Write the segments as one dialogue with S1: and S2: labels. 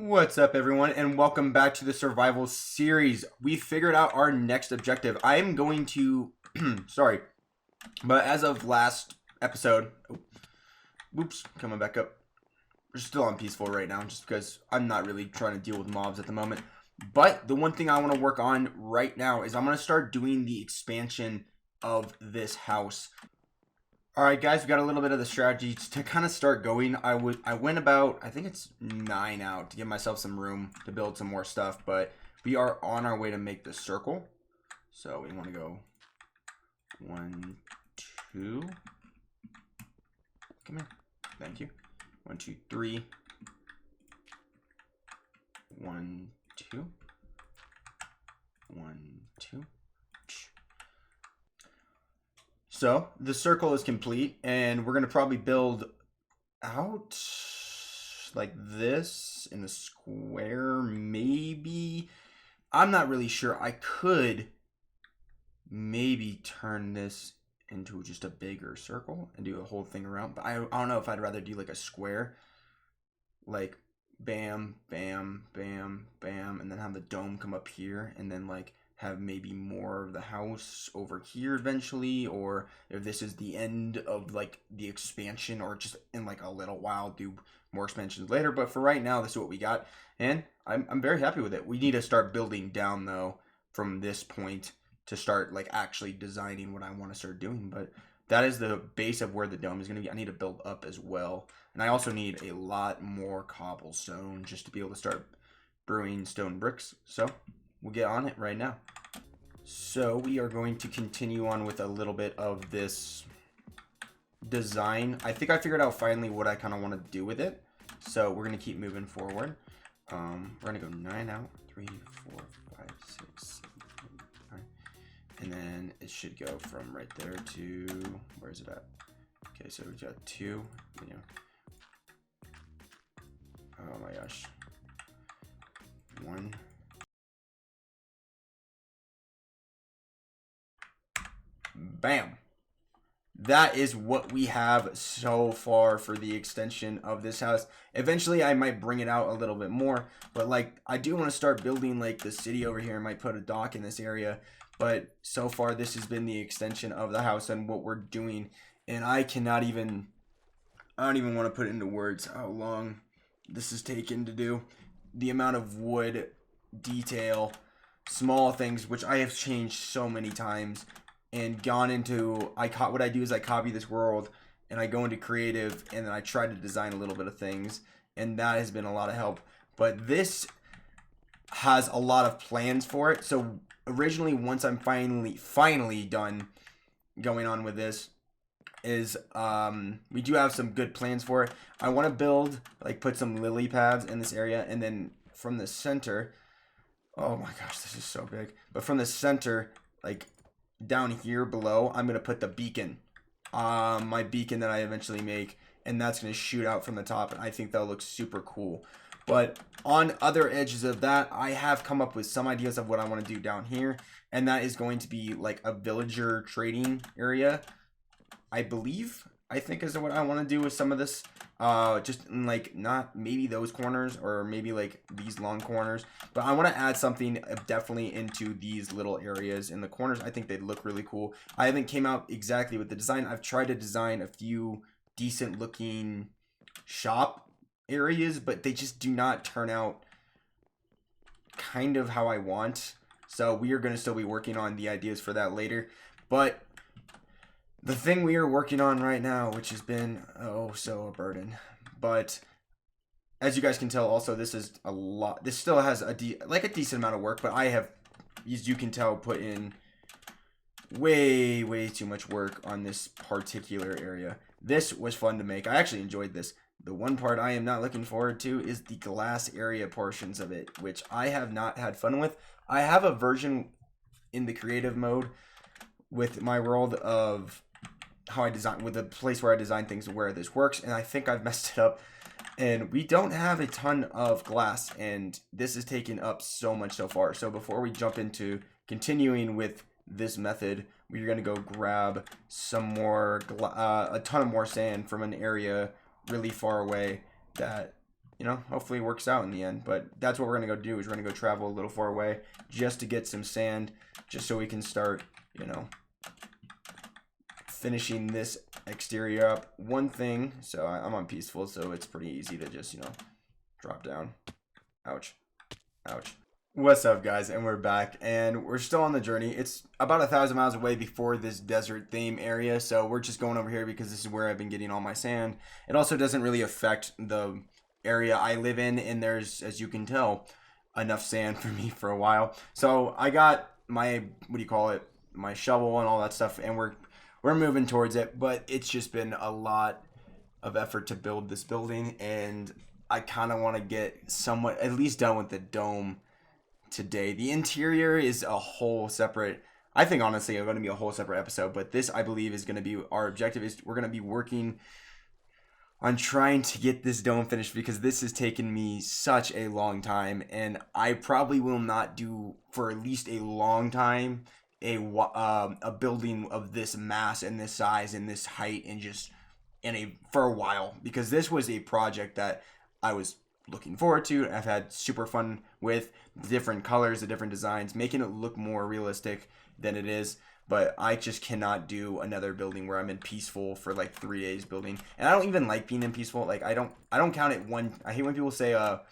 S1: What's up, everyone, and welcome back to the survival series. We figured out our next objective. I am going to sorry, but as of last episode, oops, coming back up. We're still on peaceful right now just because I'm not really trying to deal with mobs at the moment. But the one thing I want to work on right now is I'm going to start doing the expansion of this house. Alright guys, we got a little bit of the strategy to kind of start going. I went about, I think it's 9 out to give myself some room to build some more stuff, but we are on our way to make the circle. So we want to go 1, 2. Come here. Thank you. 1, 2, 3. 1, 2. 1, 2. So the circle is complete, and we're going to probably build out like this in a square, maybe. I'm not really sure. I could maybe turn this into just a bigger circle and do a whole thing around, but I don't know if I'd rather do like a square, like bam, bam, bam, bam, and then have the dome come up here, and then like have maybe more of the house over here eventually, or if this is the end of like the expansion, or just in like a little while do more expansions later. But for right now, this is what we got, and I'm very happy with it. We need to start building down though from this point to start like actually designing what I want to start doing. But that is the base of where the dome is going to be. I need to build up as well, and I also need a lot more cobblestone just to be able to start brewing stone bricks. So we'll get on it right now. So we are going to continue on with a little bit of this design. I think I figured out finally what I kind of want to do with it. So we're going to keep moving forward. We're going to go 9 out, 3, 4, 5, 6, 7, 8, 9. And then it should go from right there to, where is it at? Okay, so we've got 2. Oh my gosh. 1. Bam. That is what we have so far for the extension of this house. Eventually I might bring it out a little bit more, but like I do want to start building like the city over here. I might put a dock in this area, but so far this has been the extension of the house and what we're doing, and I don't even want to put it into words how long this has taken to do. The amount of wood, detail, small things which I have changed so many times and gone into, what I do is I copy this world and I go into creative and then I try to design a little bit of things, and that has been a lot of help. But this has a lot of plans for it. So originally, once I'm finally done going on with this, is we do have some good plans for it. I want to build, like, put some lily pads in this area, and then from the center, oh my gosh, this is so big, but from the center, like down here below, I'm going to put the beacon, my beacon that I eventually make, and that's going to shoot out from the top, and I think that'll look super cool. But on other edges of that, I have come up with some ideas of what I want to do down here, and that is going to be like a villager trading area, I think is what I want to do with some of this. Just in like, not maybe those corners or maybe like these long corners, but I want to add something definitely into these little areas in the corners. I think they'd look really cool. I haven't came out exactly with the design. I've tried to design a few decent looking shop areas, but they just do not turn out kind of how I want. So we are going to still be working on the ideas for that later. But the thing we are working on right now, which has been, oh, so a burden. But as you guys can tell, also, this is a lot. This still has a decent amount of work, but I have, as you can tell, put in way too much work on this particular area. This was fun to make. I actually enjoyed this. The one part I am not looking forward to is the glass area portions of it, which I have not had fun with. I have a version in the creative mode with my world of how I design, with a place where I design things where this works, and I think I've messed it up, and we don't have a ton of glass, and this has taken up so much so far. So before we jump into continuing with this method, we're going to go grab some more a ton of more sand from an area really far away that you know, hopefully it works out in the end. But that's what we're gonna go do, is we're gonna go travel a little far away just to get some sand, just so we can start, you know, finishing this exterior up. One thing, so I'm on peaceful, so it's pretty easy to just, you know, drop down. Ouch. Ouch. What's up, guys? And we're back, and we're still on the journey. It's about 1,000 miles away before this desert theme area, so we're just going over here because this is where I've been getting all my sand. It also doesn't really affect the area I live in, and there's, as you can tell, enough sand for me for a while. So I got my, what do you call it, my shovel and all that stuff, and we're moving towards it. But it's just been a lot of effort to build this building, and I kind of want to get somewhat at least done with the dome today. The interior is a whole separate, I think honestly it's going to be a whole separate episode, but this, I believe, is going to be our objective. Is we're going to be working on trying to get this dome finished, because this has taken me such a long time, and I probably will not do for at least a long time a building of this mass and this size and this height and just for a while, because this was a project that I was looking forward to. I've had super fun with the different colors, the different designs, making it look more realistic than it is. But I just cannot do another building where I'm in peaceful for like 3 days building. And I don't even like being in peaceful. Like I don't count it one. I hate when people say what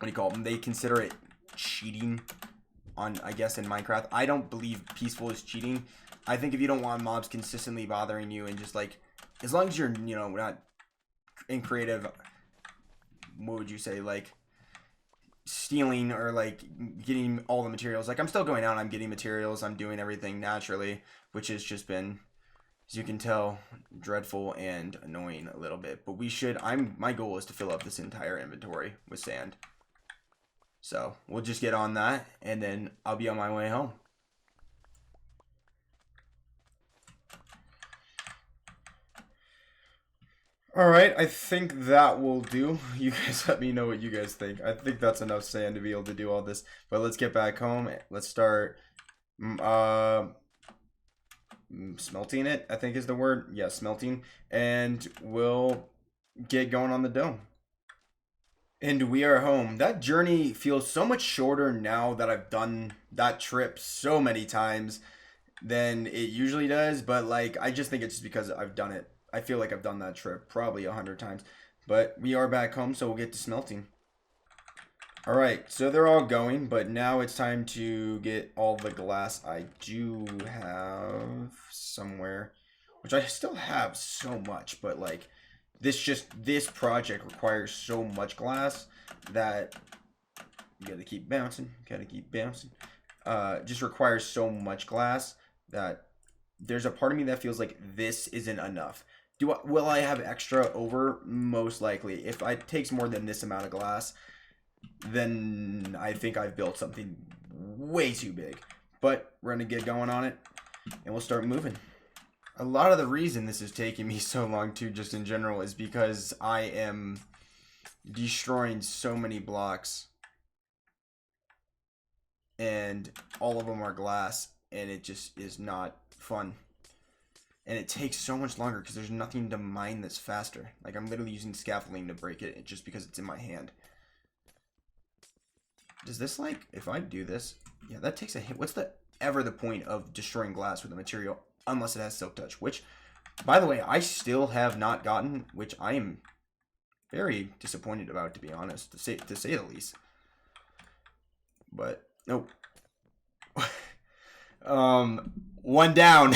S1: do you call them? They consider it cheating on, I guess, in Minecraft. I don't believe peaceful is cheating. I think if you don't want mobs consistently bothering you, and just like, as long as you're, you know, not in creative, what would you say, like stealing or like getting all the materials. Like I'm still going out, I'm getting materials, I'm doing everything naturally, which has just been, as you can tell, dreadful and annoying a little bit. But we should, my goal is to fill up this entire inventory with sand. So we'll just get on that, and then I'll be on my way home. Alright, I think that will do. You guys let me know what you guys think. I think that's enough sand to be able to do all this. But let's get back home. Let's start smelting it, I think is the word. Yeah, smelting. And we'll get going on the dome. And we are home. That journey feels so much shorter now that I've done that trip so many times than it usually does. But like, I just think it's just because I've done it. I feel like I've done that trip probably 100 times. But we are back home, so we'll get to smelting. Alright, so they're all going, but now it's time to get all the glass I do have somewhere. Which I still have so much, but like, this project requires so much glass that you gotta keep bouncing, just requires so much glass that there's a part of me that feels like this isn't enough. Will I have extra over? Most likely. If it takes more than this amount of glass, then I think I've built something way too big. But we're gonna get going on it, and we'll start moving. A lot of the reason this is taking me so long too, just in general, is because I am destroying so many blocks, and all of them are glass, and it just is not fun. And it takes so much longer because there's nothing to mine this faster. Like, I'm literally using scaffolding to break it just because it's in my hand. Does this, like, if I do this, yeah, that takes a hit. What's the point of destroying glass with a material unless it has silk touch? Which, by the way, I still have not gotten, which I am very disappointed about, to be honest, to say the least. But nope. One down.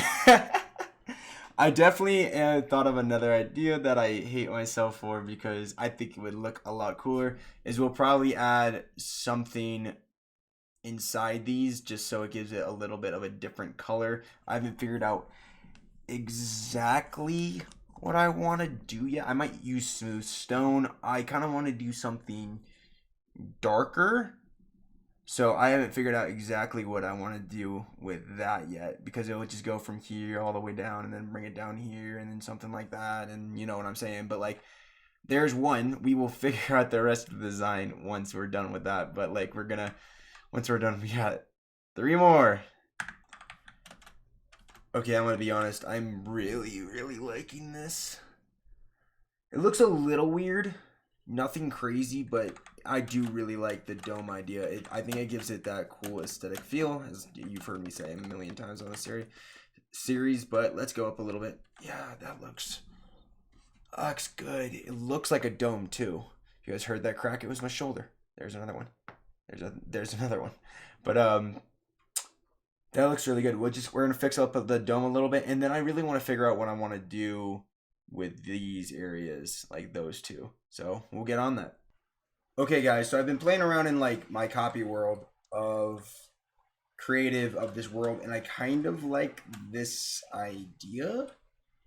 S1: I definitely thought of another idea that I hate myself for, because I think it would look a lot cooler, is we'll probably add something inside these just so it gives it a little bit of a different color. I haven't figured out exactly what I want to do yet. I might use smooth stone. I kind of want to do something darker. So I haven't figured out exactly what I want to do with that yet, because it would just go from here all the way down and then bring it down here and then something like that, and you know what I'm saying. But like, there's one. We will figure out the rest of the design once we're done with that. But like, once we're done, we got 3 more. Okay, I'm gonna be honest. I'm really, really liking this. It looks a little weird, Nothing crazy, but I do really like the dome idea. I think it gives it that cool aesthetic feel, as you've heard me say a million times on the series. But let's go up a little bit. Yeah, that looks good. It looks like a dome too. You guys heard that crack? It was my shoulder. There's another one. There's another one. But that looks really good. We're gonna fix up the dome a little bit, and then I really want to figure out what I want to do with these areas, like those two. So we'll get on that. Okay, guys. So I've been playing around in like my copy world of creative of this world, and I kind of like this idea.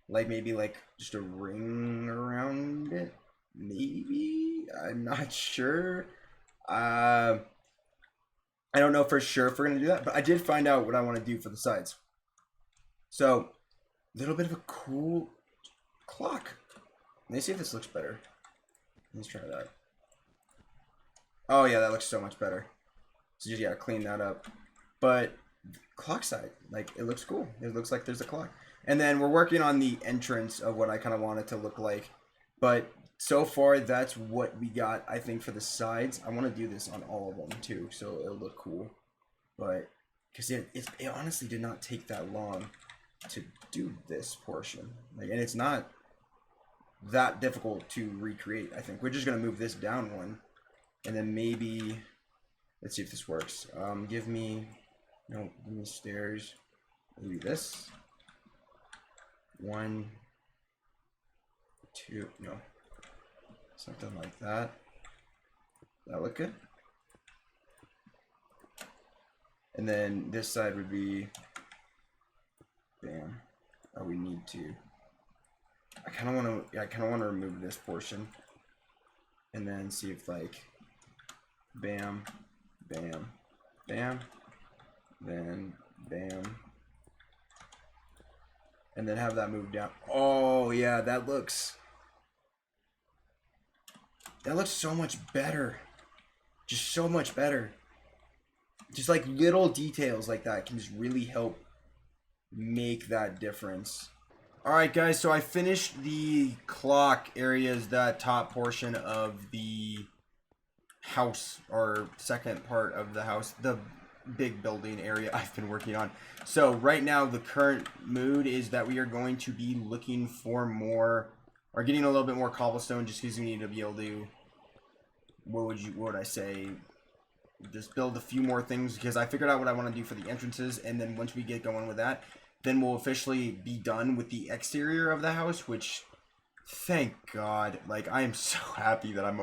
S1: Like maybe like just a ring around it. Maybe, I'm not sure. Uh, I don't know for sure if we're gonna do that, but I did find out what I want to do for the sides. So, a little bit of a cool clock. Let me see if this looks better. Let's try that. Oh yeah, that looks so much better. So just yeah, clean that up. But clock side, like it looks cool. It looks like there's a clock. And then we're working on the entrance of what I kind of want it to look like. But so far, that's what we got, I think, for the sides. I want to do this on all of them, too, so it'll look cool. But, because it honestly did not take that long to do this portion. Like, and it's not that difficult to recreate, I think. We're just going to move this down one. And then maybe, let's see if this works. Give me stairs. Maybe this. 1, 2, no. Something like that. That look good? And then this side would be, bam. Oh, we need to. I kind of want to remove this portion, and then see if like, bam, bam, bam, then bam, and then have that move down. Oh yeah, that looks so much better. Just so much better. Just like little details like that can just really help make that difference. Alright guys, so I finished the clock areas, that top portion of the house, or second part of the house, the big building area I've been working on. So right now the current mood is that we are going to be looking for more, or getting a little bit more cobblestone, just because we need to be able to, what would I say, just build a few more things, because I figured out what I want to do for the entrances, and then once we get going with that, then we'll officially be done with the exterior of the house, which, thank God, like, I am so happy that I'm